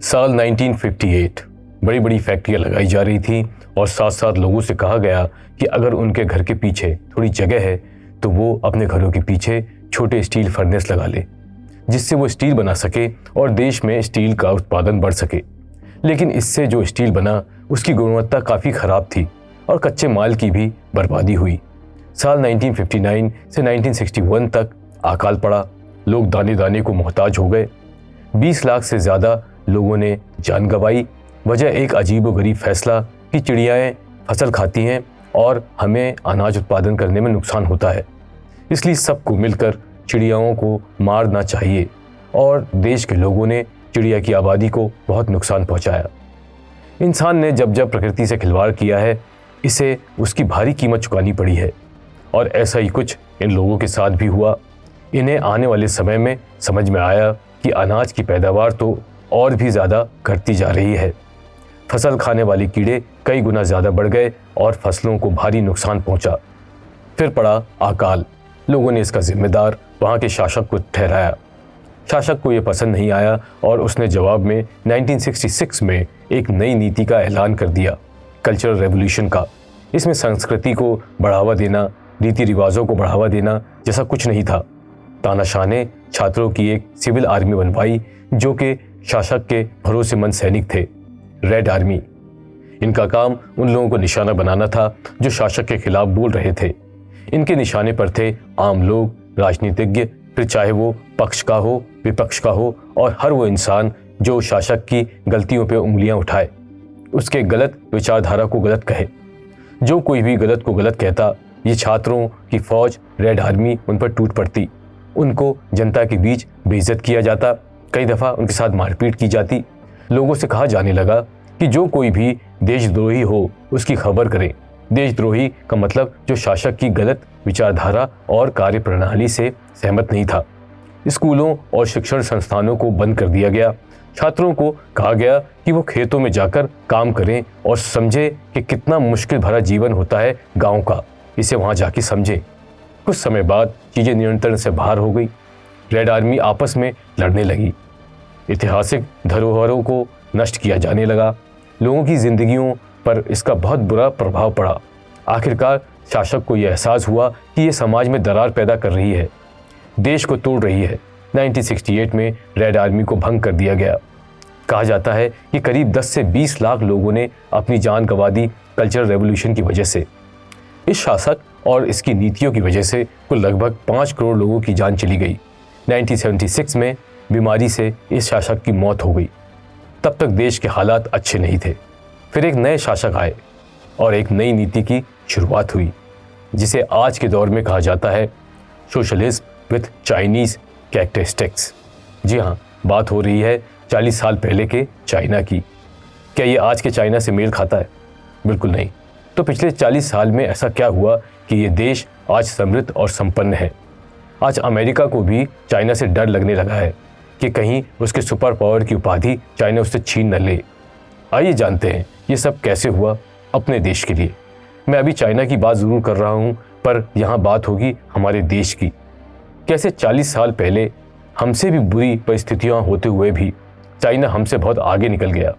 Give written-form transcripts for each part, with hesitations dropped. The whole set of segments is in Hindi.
साल 1958 बड़ी बड़ी फैक्ट्रियां लगाई जा रही थी और साथ साथ लोगों से कहा गया कि अगर उनके घर के पीछे थोड़ी जगह है तो वो अपने घरों के पीछे छोटे स्टील फर्नेस लगा ले, जिससे वो स्टील बना सके और देश में स्टील का उत्पादन बढ़ सके। लेकिन इससे जो स्टील बना उसकी गुणवत्ता काफ़ी ख़राब थी और कच्चे माल की भी बर्बादी हुई। साल 1959 से 1961 तक अकाल पड़ा, लोग दाने दाने को मोहताज हो गए। 20 लाख से ज़्यादा लोगों ने जान गंवाई। वजह एक अजीब व गरीब फैसला कि चिड़ियाएँ फसल खाती हैं और हमें अनाज उत्पादन करने में नुकसान होता है, इसलिए सबको मिलकर चिड़ियाओं को मारना चाहिए और देश के लोगों ने चिड़िया की आबादी को बहुत नुकसान पहुंचाया। इंसान ने जब जब प्रकृति से खिलवाड़ किया है, इसे उसकी भारी कीमत चुकानी पड़ी है और ऐसा ही कुछ इन लोगों के साथ भी हुआ। इन्हें आने वाले समय में समझ में आया कि अनाज की पैदावार तो और भी ज़्यादा घटती जा रही है। फसल खाने वाले कीड़े कई गुना ज़्यादा बढ़ गए और फसलों को भारी नुकसान पहुंचा। फिर पड़ा अकाल। लोगों ने इसका जिम्मेदार वहाँ के शासक को ठहराया। शासक को यह पसंद नहीं आया और उसने जवाब में 1966 में एक नई नीति का ऐलान कर दिया, कल्चरल रेवोल्यूशन का। इसमें संस्कृति को बढ़ावा देना, रीति रिवाजों को बढ़ावा देना जैसा कुछ नहीं था। तानाशाह ने छात्रों की एक सिविल आर्मी बनवाई जो कि शासक के भरोसेमंद सैनिक थे, रेड आर्मी। इनका काम उन लोगों को निशाना बनाना था जो शासक के खिलाफ बोल रहे थे। इनके निशाने पर थे आम लोग, राजनीतिज्ञ, फिर चाहे वो पक्ष का हो विपक्ष का हो, और हर वो इंसान जो शासक की गलतियों पर उंगलियां उठाए, उसके गलत विचारधारा को गलत कहे। जो कोई भी गलत को गलत कहता, ये छात्रों की फौज रेड आर्मी उन पर टूट पड़ती। उनको जनता के बीच बेइज्जत किया जाता, कई दफ़ा उनके साथ मारपीट की जाती। लोगों से कहा जाने लगा कि जो कोई भी देशद्रोही हो उसकी खबर करें। देशद्रोही का मतलब जो शासक की गलत विचारधारा और कार्यप्रणाली से सहमत नहीं था। स्कूलों और शिक्षण संस्थानों को बंद कर दिया गया। छात्रों को कहा गया कि वो खेतों में जाकर काम करें और समझे कि कितना मुश्किल भरा जीवन होता है गांव का, इसे वहां जाके समझें। कुछ समय बाद चीज़ें नियंत्रण से बाहर हो गई। रेड आर्मी आपस में लड़ने लगी। ऐतिहासिक धरोहरों को नष्ट किया जाने लगा। लोगों की जिंदगियों पर इसका बहुत बुरा प्रभाव पड़ा। आखिरकार शासक को यह एहसास हुआ कि यह समाज में दरार पैदा कर रही है, देश को तोड़ रही है। 1968 में रेड आर्मी को भंग कर दिया गया। कहा जाता है कि करीब 10 से 20 लाख लोगों ने अपनी जान गंवा दी कल्चरल रेवोल्यूशन की वजह से। इस शासक और इसकी नीतियों की वजह से कुल लगभग 5 करोड़ लोगों की जान चली गई। 1976 में बीमारी से इस शासक की मौत हो गई। तब तक देश के हालात अच्छे नहीं थे। फिर एक नए शासक आए और एक नई नीति की शुरुआत हुई, जिसे आज के दौर में कहा जाता है सोशलिज्म विथ चाइनीज़ कैरेक्टरिस्टिक्स। जी हाँ, बात हो रही है 40 साल पहले के चाइना की। क्या ये आज के चाइना से मेल खाता है? बिल्कुल नहीं। तो पिछले 40 साल में ऐसा क्या हुआ कि ये देश आज समृद्ध और संपन्न है? आज अमेरिका को भी चाइना से डर लगने लगा है कि कहीं उसके सुपर पावर की उपाधि चाइना उससे छीन न ले। आइए जानते हैं ये सब कैसे हुआ अपने देश के लिए। मैं अभी चाइना की बात ज़रूर कर रहा हूँ, पर यहाँ बात होगी हमारे देश की। कैसे 40 साल पहले हमसे भी बुरी परिस्थितियाँ होते हुए भी चाइना हमसे बहुत आगे निकल गया।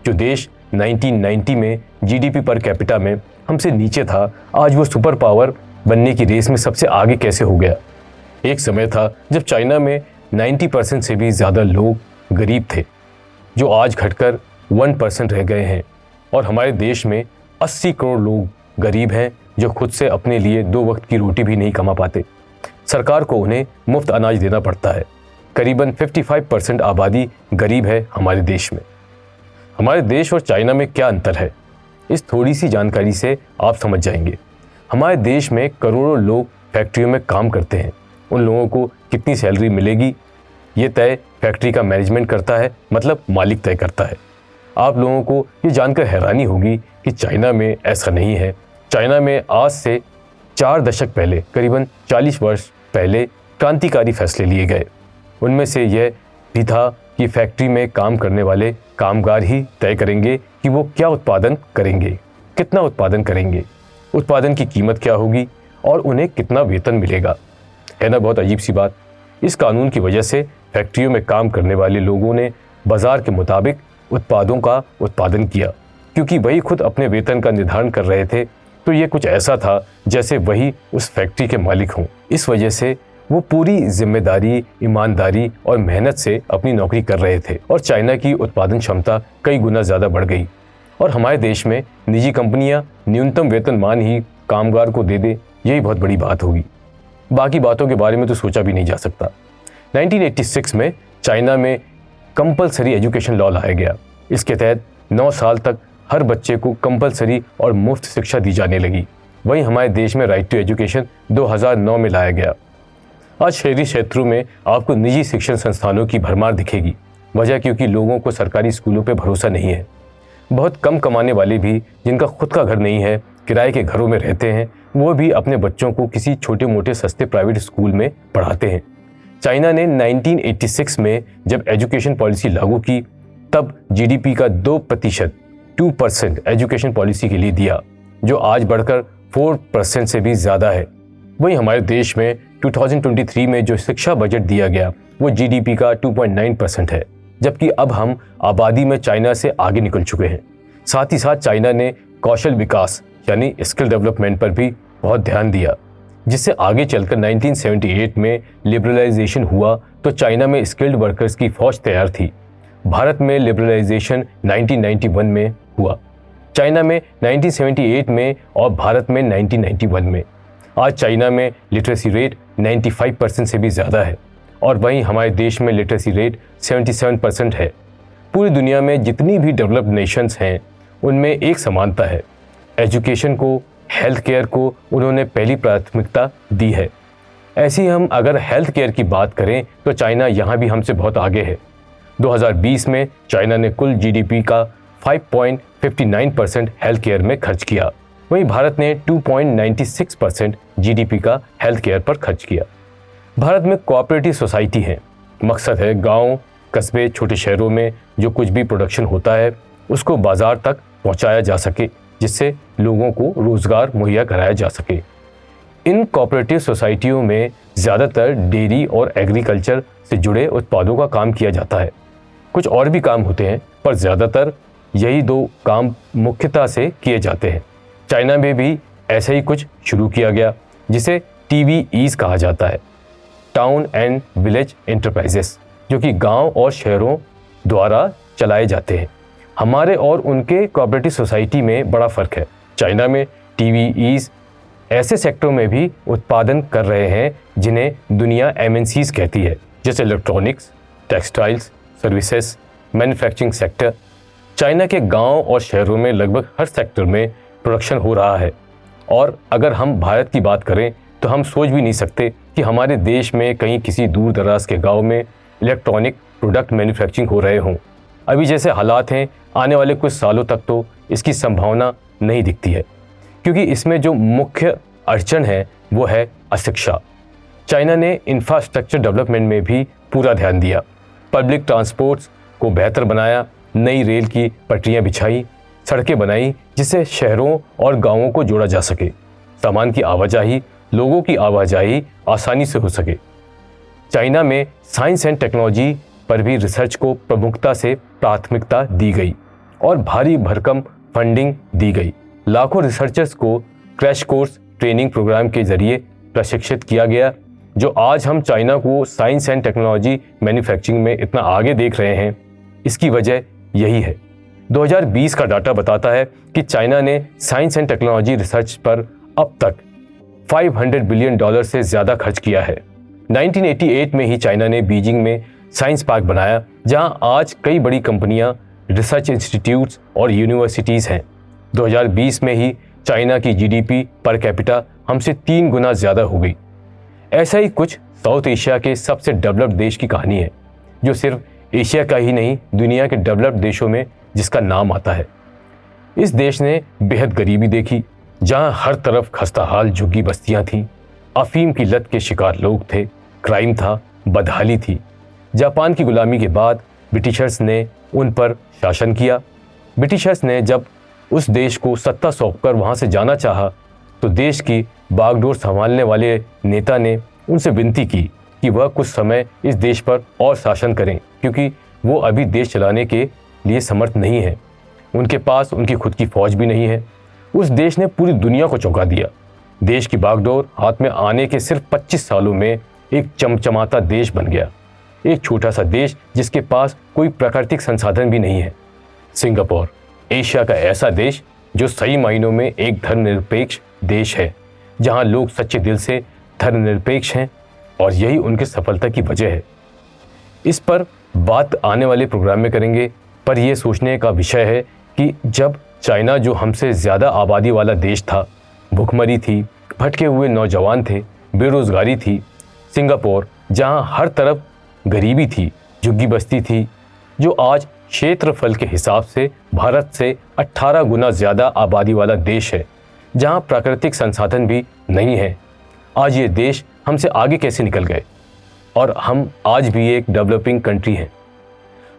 जो देश 1990 में जीडीपी पर कैपिटा में हमसे नीचे था, आज वो सुपर पावर बनने की रेस में सबसे आगे कैसे हो गया? एक समय था जब चाइना में 90% से भी ज़्यादा लोग गरीब थे, जो आज घटकर 1% रह गए हैं। और हमारे देश में 80 करोड़ लोग गरीब हैं जो खुद से अपने लिए 2 वक्त की रोटी भी नहीं कमा पाते। सरकार को उन्हें मुफ्त अनाज देना पड़ता है। करीबन 55% आबादी गरीब है हमारे देश में। हमारे देश और चाइना में क्या अंतर है, इस थोड़ी सी जानकारी से आप समझ जाएंगे। हमारे देश में करोड़ों लोग फैक्ट्रियों में काम करते हैं। उन लोगों को कितनी सैलरी मिलेगी ये तय फैक्ट्री का मैनेजमेंट करता है, मतलब मालिक तय करता है। आप लोगों को ये जानकर हैरानी होगी कि चाइना में ऐसा नहीं है। चाइना में आज से 4 दशक पहले, करीबन 40 वर्ष पहले क्रांतिकारी फैसले लिए गए। उनमें से यह भी था कि फैक्ट्री में काम करने वाले कामगार ही तय करेंगे कि वो क्या उत्पादन करेंगे, कितना उत्पादन करेंगे, उत्पादन की कीमत क्या होगी और उन्हें कितना वेतन मिलेगा। है ना बहुत अजीब सी बात। इस कानून की वजह से फैक्ट्रियों में काम करने वाले लोगों ने बाजार के मुताबिक उत्पादों का उत्पादन किया। क्योंकि वही खुद अपने वेतन का निर्धारण कर रहे थे, तो ये कुछ ऐसा था जैसे वही उस फैक्ट्री के मालिक हों। इस वजह से वो पूरी जिम्मेदारी, ईमानदारी और मेहनत से अपनी नौकरी कर रहे थे और चाइना की उत्पादन क्षमता कई गुना ज़्यादा बढ़ गई। और हमारे देश में निजी कंपनियां न्यूनतम वेतनमान ही कामगार को दे दे, यही बहुत बड़ी बात होगी। बाकी बातों के बारे में तो सोचा भी नहीं जा सकता। 1986 में चाइना में कंपलसरी एजुकेशन लॉ लाया गया। इसके तहत 9 साल तक हर बच्चे को कंपलसरी और मुफ्त शिक्षा दी जाने लगी। वहीं हमारे देश में राइट टू एजुकेशन 2009 में लाया गया। आज शहरी क्षेत्रों में आपको निजी शिक्षण संस्थानों की भरमार दिखेगी। वजह क्योंकि लोगों को सरकारी स्कूलों पर भरोसा नहीं है। बहुत कम कमाने वाले भी, जिनका खुद का घर नहीं है, किराए के घरों में रहते हैं, वो भी अपने बच्चों को किसी छोटे मोटे सस्ते प्राइवेट स्कूल में पढ़ाते हैं। चाइना ने 1986 में जब एजुकेशन पॉलिसी लागू की, तब जीडीपी का 2% एजुकेशन पॉलिसी के लिए दिया, जो आज बढ़कर 4% से भी ज़्यादा है। वहीं हमारे देश में 2023 में जो शिक्षा बजट दिया गया वो जीडीपी का 2.9% है, जबकि अब हम आबादी में चाइना से आगे निकल चुके हैं। साथ ही साथ चाइना ने कौशल विकास यानी स्किल डेवलपमेंट पर भी बहुत ध्यान दिया, जिससे आगे चलकर 1978 में लिबरलाइजेशन हुआ तो चाइना में स्किल्ड वर्कर्स की फौज तैयार थी। भारत में लिबरलाइजेशन 1991 में हुआ, चाइना में 1978 में और भारत में 1991 में। आज चाइना में लिटरेसी रेट 95% से भी ज़्यादा है और वहीं हमारे देश में लिटरेसी रेट 77% है। पूरी दुनिया में जितनी भी डेवलप्ड नेशंस हैं उनमें एक समानता है, एजुकेशन को, हेल्थ केयर को उन्होंने पहली प्राथमिकता दी है। ऐसी हम अगर हेल्थ केयर की बात करें तो चाइना यहाँ भी हमसे बहुत आगे है। 2020 में चाइना ने कुल जीडीपी का 5.59% हेल्थ केयर में खर्च किया, वहीं भारत ने 2.96% जीडीपी का हेल्थ केयर पर खर्च किया। भारत में कोऑपरेटिव सोसाइटी है। मकसद है गांव, कस्बे, छोटे शहरों में जो कुछ भी प्रोडक्शन होता है उसको बाजार तक पहुंचाया जा सके, जिससे लोगों को रोजगार मुहैया कराया जा सके। इन कोऑपरेटिव सोसाइटियों में ज़्यादातर डेयरी और एग्रीकल्चर से जुड़े उत्पादों का काम किया जाता है। कुछ और भी काम होते हैं, पर ज़्यादातर यही 2 काम मुख्यतः से किए जाते हैं। चाइना में भी ऐसा ही कुछ शुरू किया गया, जिसे TVEs कहा जाता है, टाउन एंड विलेज एंटरप्राइजेस, जो कि गांव और शहरों द्वारा चलाए जाते हैं। हमारे और उनके कोऑपरेटिव सोसाइटी में बड़ा फ़र्क है। चाइना में TVEs ऐसे सेक्टरों में भी उत्पादन कर रहे हैं जिन्हें दुनिया MNCs कहती है, जैसे electronics, textiles, services, manufacturing sector. China के गांव और शहरों में लगभग हर सेक्टर में प्रोडक्शन हो रहा है। और अगर हम भारत की बात करें तो हम सोच भी नहीं सकते कि हमारे देश में कहीं किसी दूर दराज के गांव में इलेक्ट्रॉनिक प्रोडक्ट मैन्युफैक्चरिंग हो रहे हों। अभी जैसे हालात हैं, आने वाले कुछ सालों तक तो इसकी संभावना नहीं दिखती है, क्योंकि इसमें जो मुख्य अड़चन है वो है अशिक्षा। चाइना ने इंफ्रास्ट्रक्चर डेवलपमेंट में भी पूरा ध्यान दिया, पब्लिक ट्रांसपोर्ट्स को बेहतर बनाया, नई रेल की पटरियां बिछाई, सड़कें बनाई जिससे शहरों और गांवों को जोड़ा जा सके, सामान की आवाजाही, लोगों की आवाजाही आसानी से हो सके। चाइना में साइंस एंड टेक्नोलॉजी पर भी रिसर्च को प्रमुखता से प्राथमिकता दी गई और भारी भरकम फंडिंग दी गई। लाखों रिसर्चर्स को क्रैश कोर्स ट्रेनिंग प्रोग्राम के जरिए प्रशिक्षित किया गया। जो आज हम चाइना को साइंस एंड टेक्नोलॉजी मैन्युफैक्चरिंग में इतना आगे देख रहे हैं, इसकी वजह यही है। 2020 का डाटा बताता है कि चाइना ने साइंस एंड टेक्नोलॉजी रिसर्च पर अब तक $500 बिलियन से ज़्यादा खर्च किया है। 1988 में ही चाइना ने बीजिंग में साइंस पार्क बनाया, जहां आज कई बड़ी कंपनियां, रिसर्च इंस्टीट्यूट्स और यूनिवर्सिटीज़ हैं। 2020 में ही चाइना की जीडीपी पर कैपिटा हमसे 3 गुना ज़्यादा हो गई। ऐसा ही कुछ साउथ एशिया के सबसे डेवलप्ड देश की कहानी है, जो सिर्फ एशिया का ही नहीं, दुनिया के डेवलप्ड देशों में जिसका नाम आता है। इस देश ने बेहद गरीबी देखी, जहां हर तरफ खस्ताहाल झुग्गी बस्तियां थीं, अफीम की लत के शिकार लोग थे, क्राइम था, बदहाली थी। जापान की गुलामी के बाद ब्रिटिशर्स ने उन पर शासन किया। ब्रिटिशर्स ने जब उस देश को सत्ता सौंपकर वहां से जाना चाहा, तो देश की बागडोर संभालने वाले नेता ने उनसे विनती की कि वह कुछ समय इस देश पर और शासन करें, क्योंकि वो अभी देश चलाने के लिए समर्थ नहीं है। उनके पास उनकी खुद की फौज भी नहीं है। उस देश ने पूरी दुनिया को चौंका दिया। देश की बागडोर हाथ में आने के सिर्फ 25 सालों में एक चमचमाता देश बन गया। एक छोटा सा देश जिसके पास कोई प्राकृतिक संसाधन भी नहीं है। सिंगापुर, एशिया का ऐसा देश जो सही मायनों में एक धर्मनिरपेक्ष देश है, जहां लोग सच्चे दिल से धर्मनिरपेक्ष हैं और यही उनकी सफलता की वजह है। इस पर बात आने वाले प्रोग्राम में करेंगे, पर यह सोचने का विषय है कि जब चाइना, जो हमसे ज़्यादा आबादी वाला देश था, भुखमरी थी, भटके हुए नौजवान थे, बेरोज़गारी थी, सिंगापुर जहां हर तरफ गरीबी थी, झुग्गी बस्ती थी, जो आज क्षेत्रफल के हिसाब से भारत से 18 गुना ज़्यादा आबादी वाला देश है, जहां प्राकृतिक संसाधन भी नहीं है, आज ये देश हमसे आगे कैसे निकल गए और हम आज भी एक डेवलपिंग कंट्री हैं।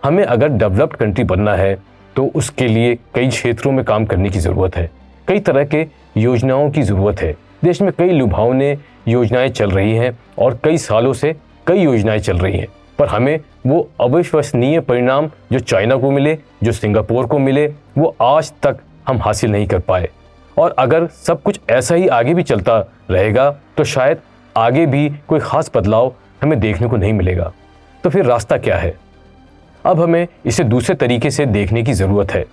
हमें अगर डेवलप्ड कंट्री बनना है तो उसके लिए कई क्षेत्रों में काम करने की ज़रूरत है, कई तरह के योजनाओं की ज़रूरत है। देश में कई लुभावने योजनाएं चल रही हैं और कई सालों से कई योजनाएं चल रही हैं, पर हमें वो अविश्वसनीय परिणाम जो चाइना को मिले, जो सिंगापुर को मिले, वो आज तक हम हासिल नहीं कर पाए। और अगर सब कुछ ऐसा ही आगे भी चलता रहेगा तो शायद आगे भी कोई ख़ास बदलाव हमें देखने को नहीं मिलेगा। तो फिर रास्ता क्या है? अब हमें इसे दूसरे तरीके से देखने की ज़रूरत है।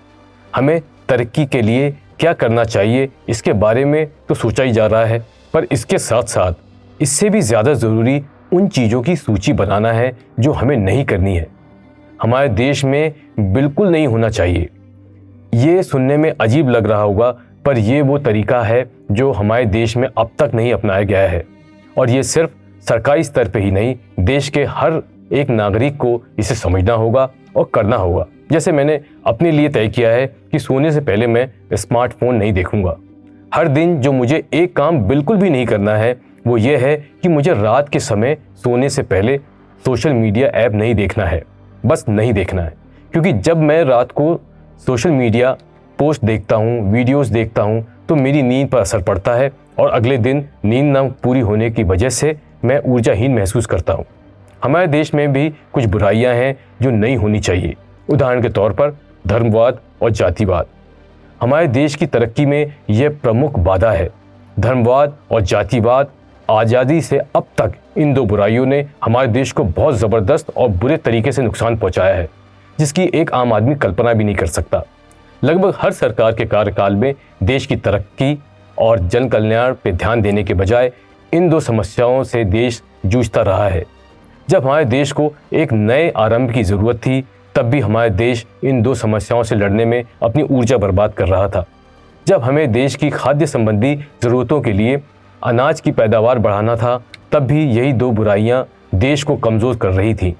हमें तरक्की के लिए क्या करना चाहिए इसके बारे में तो सोचा ही जा रहा है, पर इसके साथ साथ इससे भी ज़्यादा ज़रूरी उन चीज़ों की सूची बनाना है जो हमें नहीं करनी है, हमारे देश में बिल्कुल नहीं होना चाहिए। ये सुनने में अजीब लग रहा होगा, पर यह वो तरीका है जो हमारे देश में अब तक नहीं अपनाया गया है, और ये सिर्फ सरकारी स्तर पे ही नहीं, देश के हर एक नागरिक को इसे समझना होगा और करना होगा। जैसे मैंने अपने लिए तय किया है कि सोने से पहले मैं स्मार्टफोन नहीं देखूंगा। हर दिन जो मुझे एक काम बिल्कुल भी नहीं करना है वो ये है कि मुझे रात के समय सोने से पहले सोशल मीडिया ऐप नहीं देखना है, बस नहीं देखना है। क्योंकि जब मैं रात को सोशल मीडिया पोस्ट देखता हूँ, वीडियोस देखता हूँ, तो मेरी नींद पर असर पड़ता है और अगले दिन नींद न पूरी होने की वजह से मैं ऊर्जाहीन महसूस करता हूँ। हमारे देश में भी कुछ बुराइयां हैं जो नहीं होनी चाहिए। उदाहरण के तौर पर धर्मवाद और जातिवाद। हमारे देश की तरक्की में यह प्रमुख बाधा है। धर्मवाद और जातिवाद, आज़ादी से अब तक इन दो बुराइयों ने हमारे देश को बहुत ज़बरदस्त और बुरे तरीके से नुकसान पहुंचाया है, जिसकी एक आम आदमी कल्पना भी नहीं कर सकता। लगभग हर सरकार के कार्यकाल में देश की तरक्की और जन कल्याण पर ध्यान देने के बजाय इन दो समस्याओं से देश जूझता रहा है। जब हमारे देश को एक नए आरंभ की ज़रूरत थी, तब भी हमारे देश इन दो समस्याओं से लड़ने में अपनी ऊर्जा बर्बाद कर रहा था। जब हमें देश की खाद्य संबंधी ज़रूरतों के लिए अनाज की पैदावार बढ़ाना था, तब भी यही दो बुराइयां देश को कमज़ोर कर रही थी।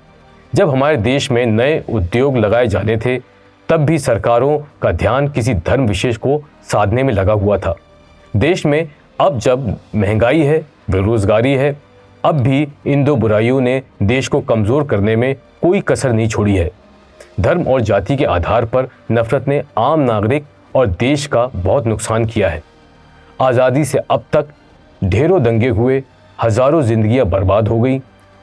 जब हमारे देश में नए उद्योग लगाए जाने थे, तब भी सरकारों का ध्यान किसी धर्म विशेष को साधने में लगा हुआ था। देश में अब जब महंगाई है, बेरोजगारी है, अब भी इन दो बुराइयों ने देश को कमज़ोर करने में कोई कसर नहीं छोड़ी है। धर्म और जाति के आधार पर नफरत ने आम नागरिक और देश का बहुत नुकसान किया है। आज़ादी से अब तक ढेरों दंगे हुए, हज़ारों जिंदगियां बर्बाद हो गई,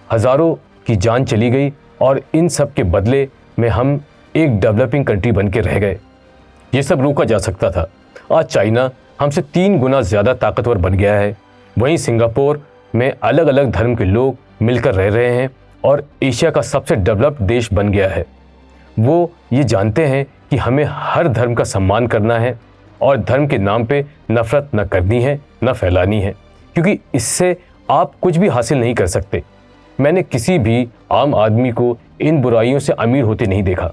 हज़ारों की जान चली गई, और इन सब के बदले में हम एक डेवलपिंग कंट्री बन के रह गए। ये सब रोका जा सकता था। आज चाइना हमसे 3 गुना ज़्यादा ताकतवर बन गया है। वहीं सिंगापुर में अलग अलग धर्म के लोग मिलकर रह रहे हैं और एशिया का सबसे डेवलप्ड देश बन गया है। वो ये जानते हैं कि हमें हर धर्म का सम्मान करना है और धर्म के नाम पे नफरत न करनी है, न फैलानी है, क्योंकि इससे आप कुछ भी हासिल नहीं कर सकते। मैंने किसी भी आम आदमी को इन बुराइयों से अमीर होते नहीं देखा।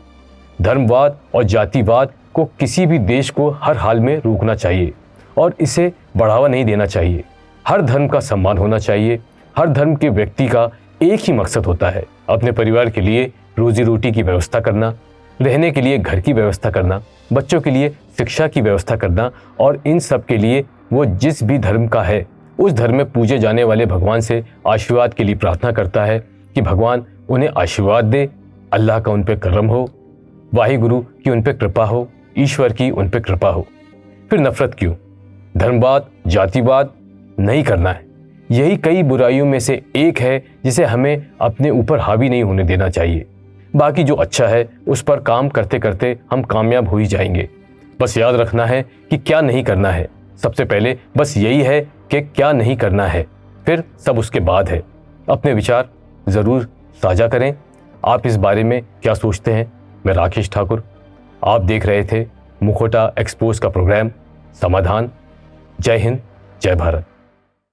धर्मवाद और जातिवाद को किसी भी देश को हर हाल में रोकना चाहिए और इसे बढ़ावा नहीं देना चाहिए। हर धर्म का सम्मान होना चाहिए। हर धर्म के व्यक्ति का एक ही मकसद होता है, अपने परिवार के लिए रोजी रोटी की व्यवस्था करना, रहने के लिए घर की व्यवस्था करना, बच्चों के लिए शिक्षा की व्यवस्था करना, और इन सब के लिए वो जिस भी धर्म का है उस धर्म में पूजे जाने वाले भगवान से आशीर्वाद के लिए प्रार्थना करता है कि भगवान उन्हें आशीर्वाद दे, अल्लाह का उन पर करम हो, वाहिगुरु की उन पर कृपा हो, ईश्वर की उन पर कृपा हो। फिर नफरत क्यों? धर्मवाद, जातिवाद नहीं करना है। यही कई बुराइयों में से एक है जिसे हमें अपने ऊपर हावी नहीं होने देना चाहिए। बाकी जो अच्छा है उस पर काम करते करते हम कामयाब हो ही जाएंगे। बस याद रखना है कि क्या नहीं करना है। सबसे पहले बस यही है कि क्या नहीं करना है, फिर सब उसके बाद है। अपने विचार ज़रूर साझा करें। आप इस बारे में क्या सोचते हैं? मैं राकेश ठाकुर, आप देख रहे थे मुखौटा एक्सपोज का प्रोग्राम समाधान। जय हिंद, जय भारत।